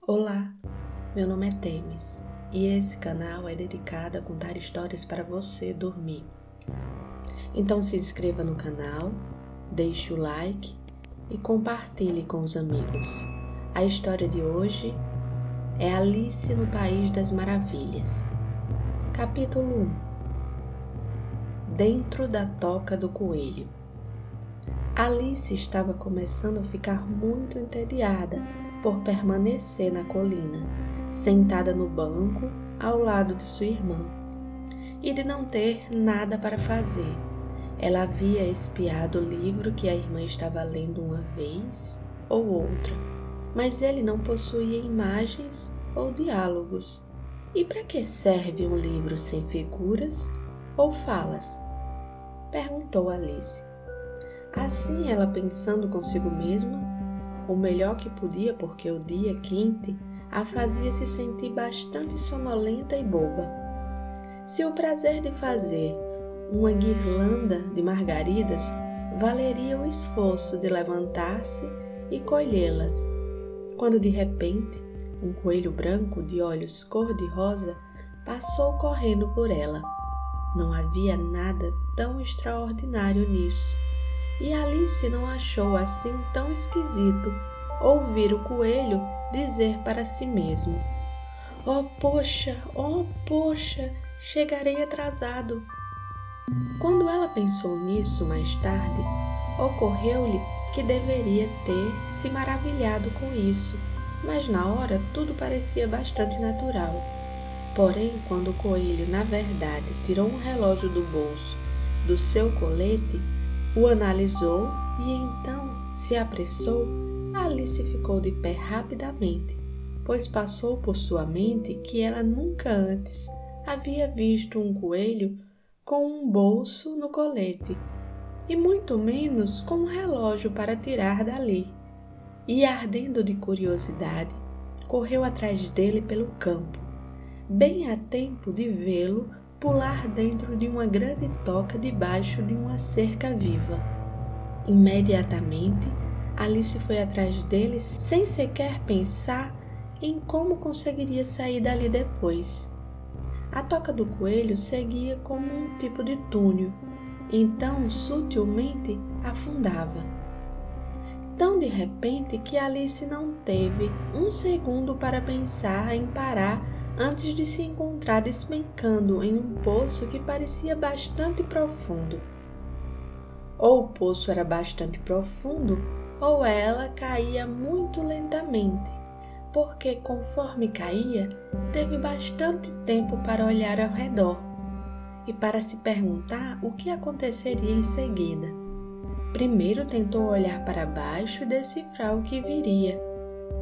Olá, meu nome é Temis e esse canal é dedicado a contar histórias para você dormir. Então se inscreva no canal, deixe o like e compartilhe com os amigos. A história de hoje é Alice no País das Maravilhas. Capítulo 1. Dentro da toca do coelho. Alice estava começando a ficar muito entediada por permanecer na colina, sentada no banco ao lado de sua irmã, e de não ter nada para fazer. Ela havia espiado o livro que a irmã estava lendo uma vez ou outra, mas ele não possuía imagens ou diálogos. E para que serve um livro sem figuras ou falas? Perguntou Alice. Assim, ela pensando consigo mesma, o melhor que podia, porque o dia quente a fazia se sentir bastante sonolenta e boba. Se o prazer de fazer uma guirlanda de margaridas valeria o esforço de levantar-se e colhê-las, quando de repente um coelho branco de olhos cor-de-rosa passou correndo por ela. Não havia nada tão extraordinário nisso. E Alice não achou assim tão esquisito ouvir o coelho dizer para si mesmo: oh, poxa, chegarei atrasado. Quando ela pensou nisso mais tarde, ocorreu-lhe que deveria ter se maravilhado com isso, mas na hora tudo parecia bastante natural. Porém, quando o coelho, na verdade, tirou um relógio do bolso do seu colete, o analisou e então se apressou, Alice ficou de pé rapidamente, pois passou por sua mente que ela nunca antes havia visto um coelho com um bolso no colete, e muito menos com um relógio para tirar dali. E ardendo de curiosidade, correu atrás dele pelo campo, bem a tempo de vê-lo pular dentro de uma grande toca debaixo de uma cerca viva. Imediatamente, Alice foi atrás dele sem sequer pensar em como conseguiria sair dali depois. A toca do coelho seguia como um tipo de túnel, então sutilmente afundava. Tão de repente que Alice não teve um segundo para pensar em parar antes de se encontrar despencando em um poço que parecia bastante profundo. Ou o poço era bastante profundo, ou ela caía muito lentamente, porque conforme caía, teve bastante tempo para olhar ao redor e para se perguntar o que aconteceria em seguida. Primeiro tentou olhar para baixo e decifrar o que viria,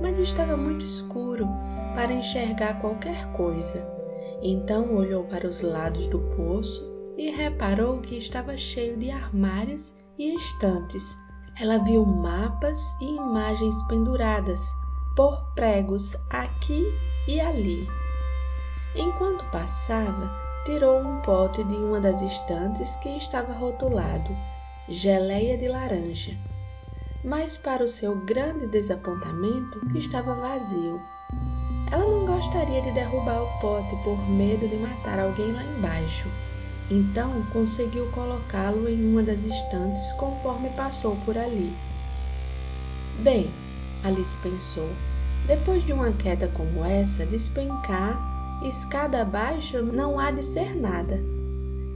mas estava muito escuro para enxergar qualquer coisa. Então olhou para os lados do poço e reparou que estava cheio de armários e estantes. Ela viu mapas e imagens penduradas por pregos aqui e ali. Enquanto passava, tirou um pote de uma das estantes que estava rotulado geleia de laranja, mas para o seu grande desapontamento estava vazio. Ela não gostaria de derrubar o pote por medo de matar alguém lá embaixo, então conseguiu colocá-lo em uma das estantes conforme passou por ali. Bem, Alice pensou, depois de uma queda como essa, despencar escada abaixo não há de ser nada.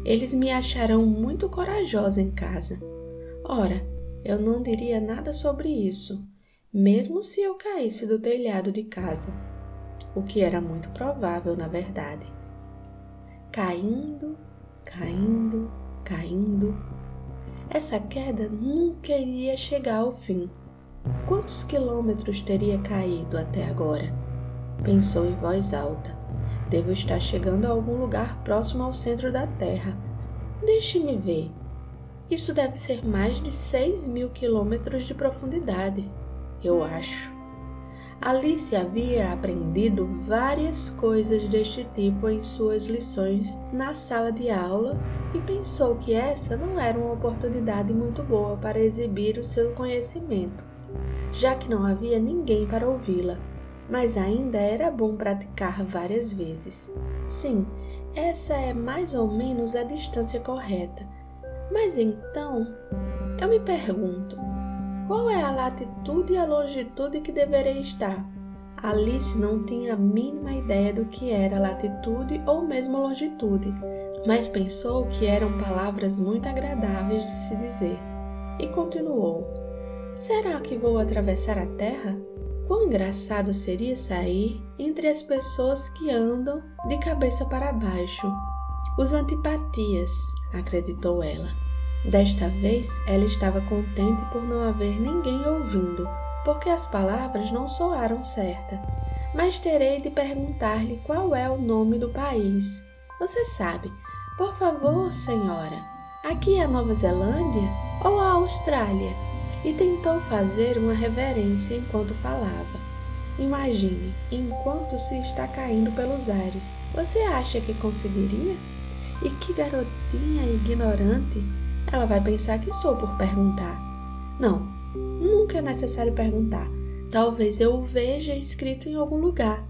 Eles me acharão muito corajosa em casa. Ora, eu não diria nada sobre isso, mesmo se eu caísse do telhado de casa, o que era muito provável, na verdade. Caindo, caindo. Essa queda nunca iria chegar ao fim. Quantos quilômetros teria caído até agora? Pensou em voz alta. Devo estar chegando a algum lugar próximo ao centro da Terra. Deixe-me ver. Isso deve ser mais de 6.000 quilômetros de profundidade, eu acho. Alice havia aprendido várias coisas deste tipo em suas lições na sala de aula e pensou que essa não era uma oportunidade muito boa para exibir o seu conhecimento, já que não havia ninguém para ouvi-la. mas ainda era bom praticar várias vezes. Sim, essa é mais ou menos a distância correta. Mas então, eu me pergunto, qual é a latitude e a longitude que deverei estar? Alice não tinha a mínima ideia do que era latitude ou mesmo longitude, mas pensou que eram palavras muito agradáveis de se dizer. E continuou: será que vou atravessar a terra? Quão engraçado seria sair entre as pessoas que andam de cabeça para baixo. Os antipatias, acreditou ela. Desta vez, ela estava contente por não haver ninguém ouvindo, porque as palavras não soaram certa. Mas terei de perguntar-lhe qual é o nome do país. Você sabe. Por favor, senhora, aqui é a Nova Zelândia ou a Austrália? E tentou fazer uma reverência enquanto falava. Imagine, enquanto se está caindo pelos ares. Você acha que conseguiria? E que garotinha ignorante! Ela vai pensar que sou por perguntar. Não, nunca é necessário perguntar. Talvez eu o veja escrito em algum lugar.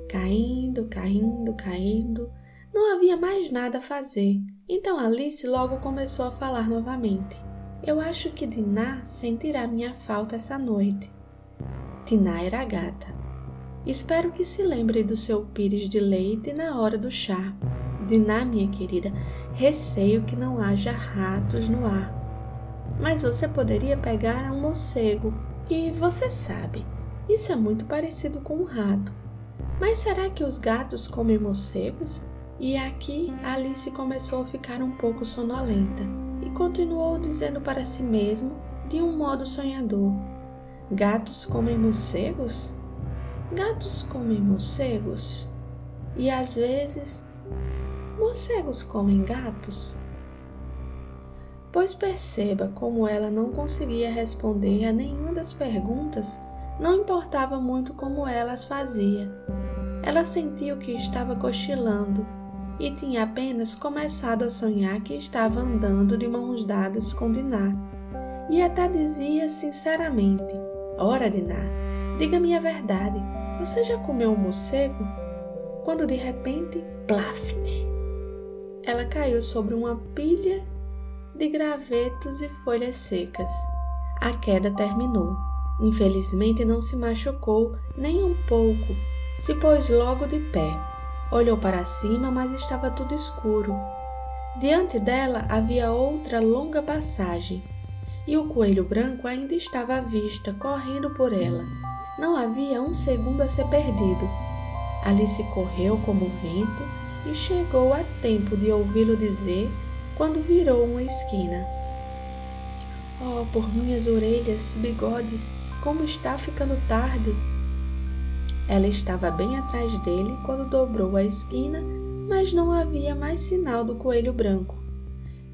Caindo, caindo, caindo. Não havia mais nada a fazer. Então Alice logo começou a falar novamente. Eu acho que Dinah sentirá minha falta essa noite. Dinah era a gata. Espero que se lembre do seu pires de leite na hora do chá. Dinah, minha querida, receio que não haja ratos no ar. Mas você poderia pegar um morcego. E você sabe, isso é muito parecido com um rato. Mas será que os gatos comem morcegos? E aqui Alice começou a ficar um pouco sonolenta. E continuou dizendo para si mesmo, de um modo sonhador: gatos comem morcegos? Gatos comem morcegos? E às vezes, morcegos comem gatos? Pois perceba como ela não conseguia responder a nenhuma das perguntas, não importava muito como ela as fazia. Ela sentiu que estava cochilando, e tinha apenas começado a sonhar que estava andando de mãos dadas com Dinah. E até dizia sinceramente: ora, Dinah, diga-me a verdade, você já comeu um morcego? Quando de repente, plaft! Ela caiu sobre uma pilha de gravetos e folhas secas. A queda terminou. Infelizmente não se machucou nem um pouco. Se pôs logo de pé. Olhou para cima, mas estava tudo escuro. Diante dela havia outra longa passagem, e o coelho branco ainda estava à vista, correndo por ela. Não havia um segundo a ser perdido. Alice correu como o vento e chegou a tempo de ouvi-lo dizer quando virou uma esquina: oh, por minhas orelhas, bigodes, como está ficando tarde! Ela estava bem atrás dele quando dobrou a esquina, mas não havia mais sinal do coelho branco.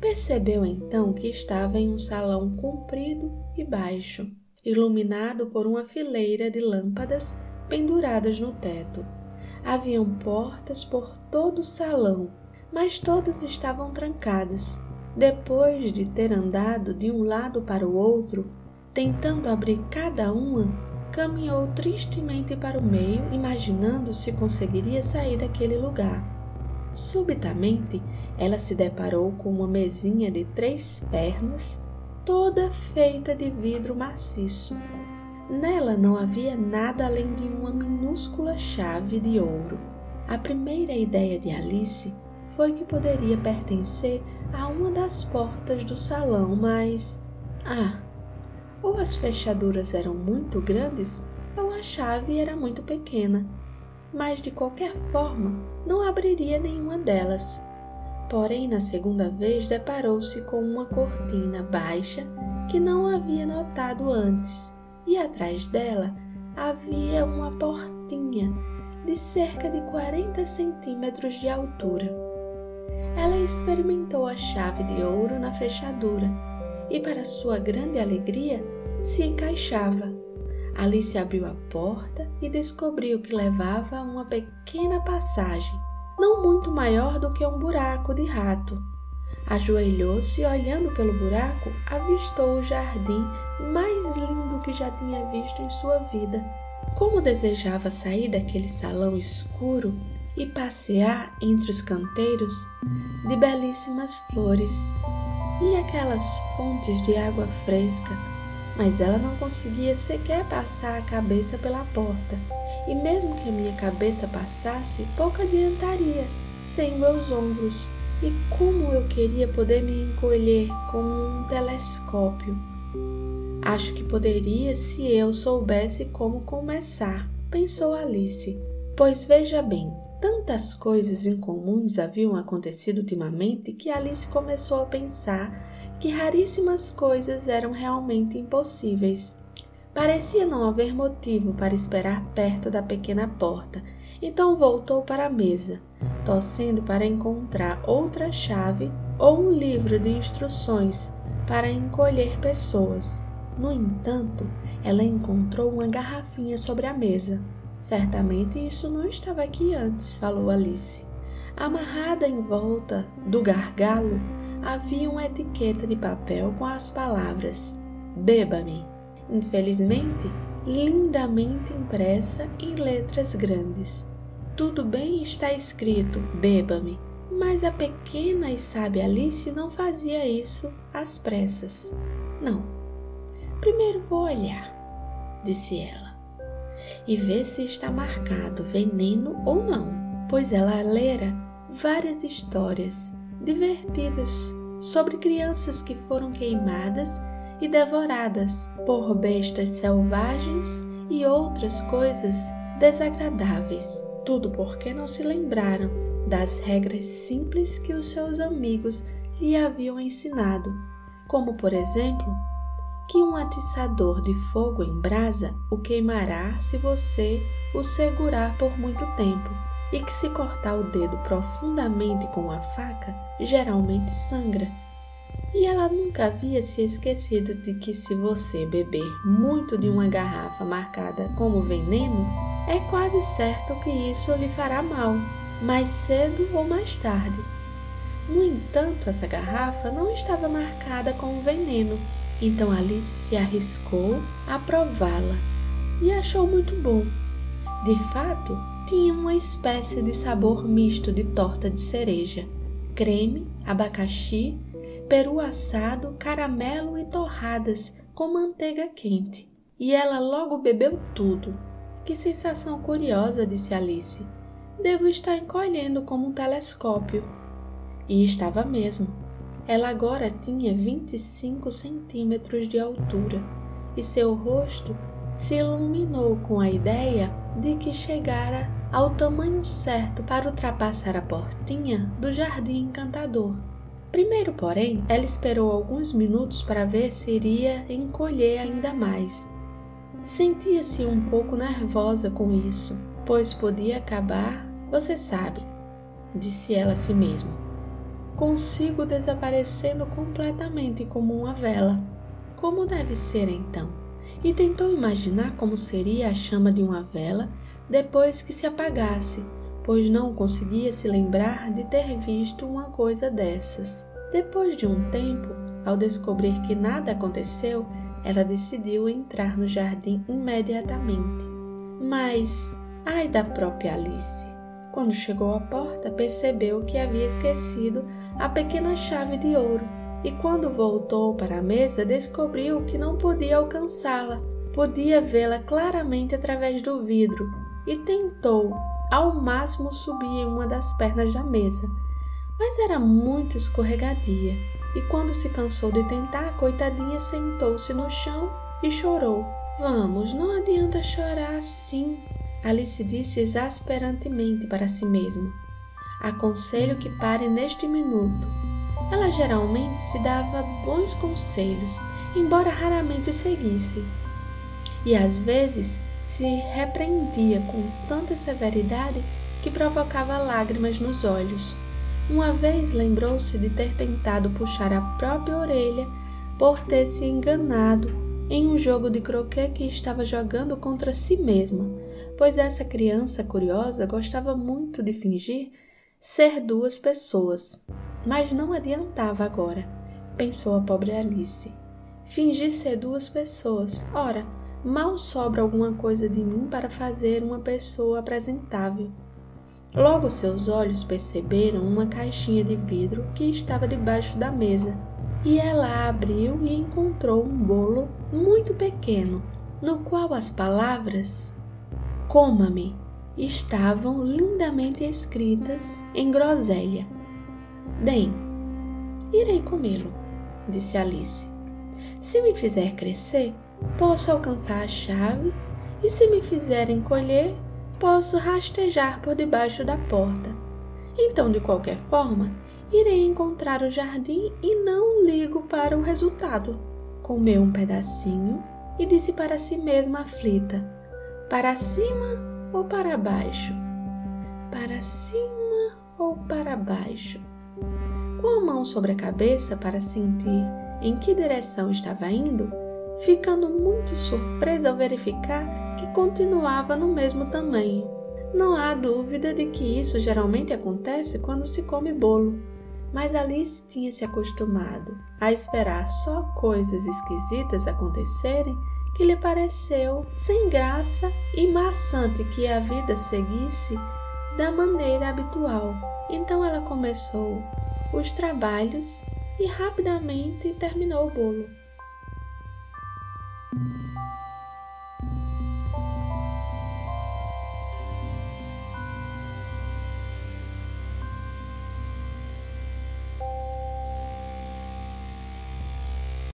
Percebeu então que estava em um salão comprido e baixo, iluminado por uma fileira de lâmpadas penduradas no teto. Haviam portas por todo o salão, mas todas estavam trancadas. Depois de ter andado de um lado para o outro, tentando abrir cada uma, caminhou tristemente para o meio, imaginando se conseguiria sair daquele lugar. Subitamente, ela se deparou com uma mesinha de 3 pernas, toda feita de vidro maciço. Nela não havia nada além de uma minúscula chave de ouro. A primeira ideia de Alice foi que poderia pertencer a uma das portas do salão, mas... ou as fechaduras eram muito grandes, ou a chave era muito pequena. Mas, de qualquer forma, não abriria nenhuma delas. Porém, na segunda vez, deparou-se com uma cortina baixa que não havia notado antes, e atrás dela havia uma portinha de cerca de 40 centímetros de altura. Ela experimentou a chave de ouro na fechadura e, para sua grande alegria, se encaixava. Alice abriu a porta e descobriu que levava a uma pequena passagem, não muito maior do que um buraco de rato. Ajoelhou-se e, olhando pelo buraco, avistou o jardim mais lindo que já tinha visto em sua vida. Como desejava sair daquele salão escuro e passear entre os canteiros de belíssimas flores e aquelas fontes de água fresca, mas ela não conseguia sequer passar a cabeça pela porta, e mesmo que a minha cabeça passasse, pouco adiantaria sem meus ombros. E como eu queria poder me encolher com um telescópio. Acho que poderia se eu soubesse como começar, pensou Alice. Pois veja bem, tantas coisas incomuns haviam acontecido ultimamente que Alice começou a pensar que raríssimas coisas eram realmente impossíveis. Parecia não haver motivo para esperar perto da pequena porta, então voltou para a mesa, torcendo para encontrar outra chave ou um livro de instruções para encolher pessoas. No entanto, ela encontrou uma garrafinha sobre a mesa. Certamente isso não estava aqui antes, falou Alice. Amarrada em volta do gargalo havia uma etiqueta de papel com as palavras "Beba-me". Infelizmente, lindamente impressa em letras grandes. Tudo bem está escrito "Beba-me", mas a pequena e sábia Alice não fazia isso às pressas. Não, primeiro vou olhar, disse ela, e ver se está marcado veneno ou não, pois ela lera várias histórias divertidas sobre crianças que foram queimadas e devoradas por bestas selvagens e outras coisas desagradáveis. Tudo porque não se lembraram das regras simples que os seus amigos lhe haviam ensinado, como, por exemplo, que um atiçador de fogo em brasa o queimará se você o segurar por muito tempo, e que se cortar o dedo profundamente com a faca, geralmente sangra. E ela nunca havia se esquecido de que se você beber muito de uma garrafa marcada como veneno, é quase certo que isso lhe fará mal, mais cedo ou mais tarde. No entanto, essa garrafa não estava marcada com veneno, então Alice se arriscou a prová-la e achou muito bom. De fato, tinha uma espécie de sabor misto de torta de cereja, creme, abacaxi, peru assado, caramelo e torradas com manteiga quente. E ela logo bebeu tudo. Que sensação curiosa, disse Alice. Devo estar encolhendo como um telescópio. E estava mesmo. Ela agora tinha 25 centímetros de altura, e seu rosto se iluminou com a ideia de que chegara ao tamanho certo para ultrapassar a portinha do Jardim Encantador. Primeiro, porém, ela esperou alguns minutos para ver se iria encolher ainda mais. Sentia-se um pouco nervosa com isso, pois podia acabar, você sabe, disse ela a si mesma. Consigo desaparecendo completamente como uma vela. Como deve ser então? E tentou imaginar como seria a chama de uma vela depois que se apagasse, pois não conseguia se lembrar de ter visto uma coisa dessas. Depois de um tempo, ao descobrir que nada aconteceu, ela decidiu entrar no jardim imediatamente. Mas, ai da própria Alice! Quando chegou à porta, percebeu que havia esquecido a pequena chave de ouro, e quando voltou para a mesa, descobriu que não podia alcançá-la. Podia vê-la claramente através do vidro, e tentou, ao máximo, subir em uma das pernas da mesa, mas era muito escorregadia, e quando se cansou de tentar, a coitadinha sentou-se no chão e chorou. Vamos, não adianta chorar assim, Alice disse exasperantemente para si mesma. Aconselho que pare neste minuto. Ela geralmente se dava bons conselhos, embora raramente os seguisse, e às vezes se repreendia com tanta severidade que provocava lágrimas nos olhos. Uma vez lembrou-se de ter tentado puxar a própria orelha por ter se enganado em um jogo de croquet que estava jogando contra si mesma, pois essa criança curiosa gostava muito de fingir ser duas pessoas. Mas não adiantava agora, pensou a pobre Alice. Fingir ser duas pessoas. Ora, mal sobra alguma coisa de mim para fazer uma pessoa apresentável. Logo seus olhos perceberam uma caixinha de vidro que estava debaixo da mesa, e ela a abriu e encontrou um bolo muito pequeno, no qual as palavras "Coma-me" estavam lindamente escritas em groselha. "Bem, irei comê-lo", disse Alice. "Se me fizer crescer, posso alcançar a chave, e se me fizer encolher, posso rastejar por debaixo da porta. Então, de qualquer forma, irei encontrar o jardim e não ligo para o resultado." Comeu um pedacinho e disse para si mesma aflita: "Para cima ou para baixo? Para cima ou para baixo?" Com a mão sobre a cabeça para sentir em que direção estava indo, ficando muito surpresa ao verificar que continuava no mesmo tamanho. Não há dúvida de que isso geralmente acontece quando se come bolo, mas Alice tinha se acostumado a esperar só coisas esquisitas acontecerem, que lhe pareceu sem graça e maçante que a vida seguisse da maneira habitual. Então ela começou os trabalhos e rapidamente terminou o bolo.